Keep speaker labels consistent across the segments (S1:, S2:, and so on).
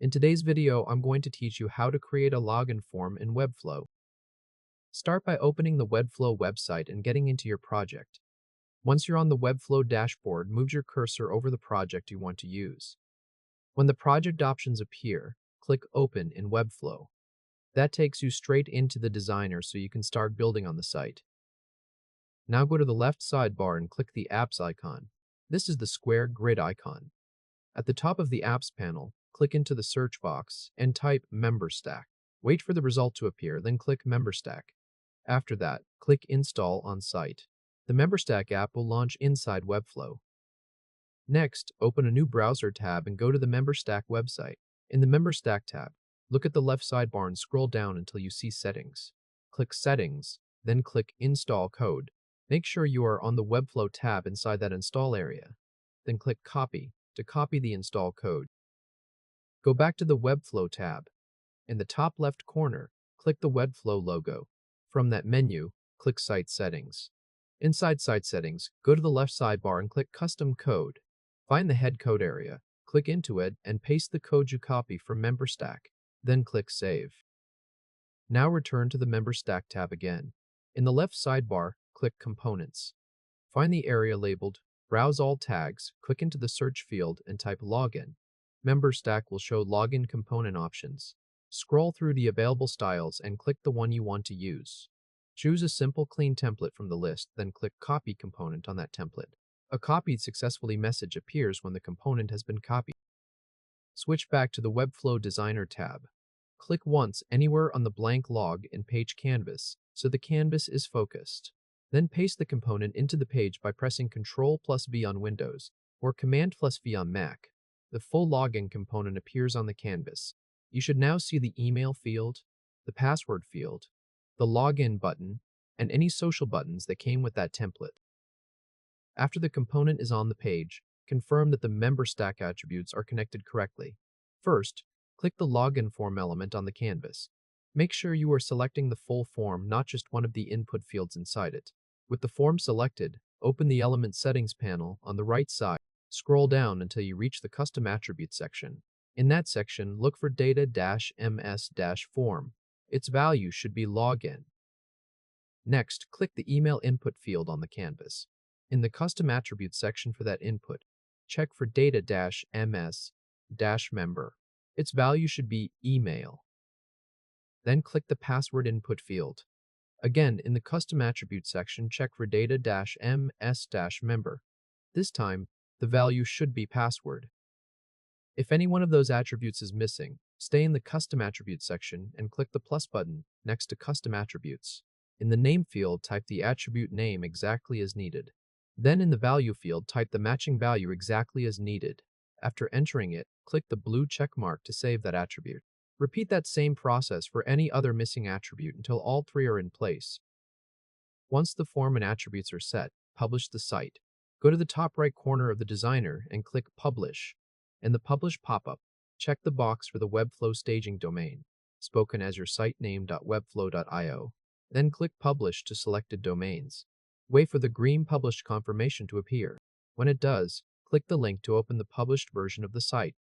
S1: In today's video, I'm going to teach you how to create a login form in Webflow. Start by opening the Webflow website and getting into your project. Once you're on the Webflow dashboard, move your cursor over the project you want to use. When the project options appear, click Open in Webflow. That takes you straight into the designer so you can start building on the site. Now go to the left sidebar and click the Apps icon. This is the square grid icon. At the top of the Apps panel, click into the search box and type Memberstack. Wait for the result to appear, then click Memberstack. After that, click Install on site. The Memberstack app will launch inside Webflow. Next, open a new browser tab and go to the Memberstack website. In the Memberstack tab, look at the left sidebar and scroll down until you see Settings. Click Settings, then click Install Code. Make sure you are on the Webflow tab inside that install area. Then click Copy to copy the install code. Go back to the Webflow tab. In the top left corner, click the Webflow logo. From that menu, click Site Settings. Inside Site Settings, go to the left sidebar and click Custom Code. Find the head code area, click into it, and paste the code you copy from Memberstack. Then click Save. Now return to the Memberstack tab again. In the left sidebar, click Components. Find the area labeled Browse All Tags, click into the search field and type Login. Memberstack will show login component options. Scroll through the available styles and click the one you want to use. Choose a simple clean template from the list, then click Copy Component on that template. A Copied Successfully message appears when the component has been copied. Switch back to the Webflow Designer tab. Click once anywhere on the blank log in page canvas so the canvas is focused. Then paste the component into the page by pressing Ctrl+V on Windows or Command+V on Mac. The full login component appears on the canvas. You should now see the email field, the password field, the login button, and any social buttons that came with that template. After the component is on the page, confirm that the Memberstack attributes are connected correctly. First, click the login form element on the canvas. Make sure you are selecting the full form, not just one of the input fields inside it. With the form selected, open the Element Settings panel on the right side. Scroll down until you reach the Custom Attributes section. In that section, look for data-ms-form. Its value should be login. Next, click the email input field on the canvas. In the Custom Attributes section for that input, check for data-ms-member. Its value should be email. Then click the password input field. Again, in the Custom Attributes section, check for data-ms-member. This time, the value should be password. If any one of those attributes is missing, stay in the Custom Attributes section and click the plus button next to Custom Attributes. In the Name field, type the attribute name exactly as needed. Then in the Value field, type the matching value exactly as needed. After entering it, click the blue check mark to save that attribute. Repeat that same process for any other missing attribute until all three are in place. Once the form and attributes are set, publish the site. Go to the top right corner of the designer and click Publish. In the Publish pop-up, check the box for the Webflow staging domain, spoken as your site name.webflow.io. Then click Publish to selected domains. Wait for the green published confirmation to appear. When it does, click the link to open the published version of the site.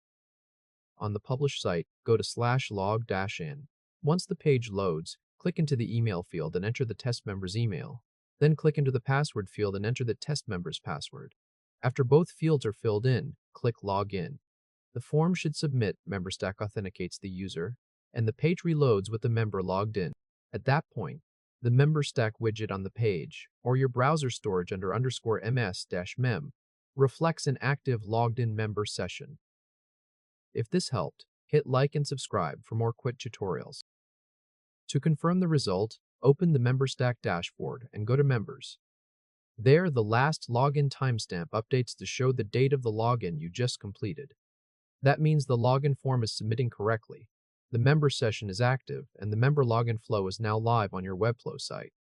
S1: On the published site, go to /log-in. Once the page loads, click into the email field and enter the test member's email. Then click into the password field and enter the test member's password. After both fields are filled in, click Login. The form should submit. Memberstack authenticates the user, and the page reloads with the member logged in. At that point, the Memberstack widget on the page, or your browser storage under _ms-mem, reflects an active logged-in member session. If this helped, hit like and subscribe for more quick tutorials. To confirm the result, open the Memberstack dashboard and go to Members. There, the last login timestamp updates to show the date of the login you just completed. That means the login form is submitting correctly, the member session is active, and the member login flow is now live on your Webflow site.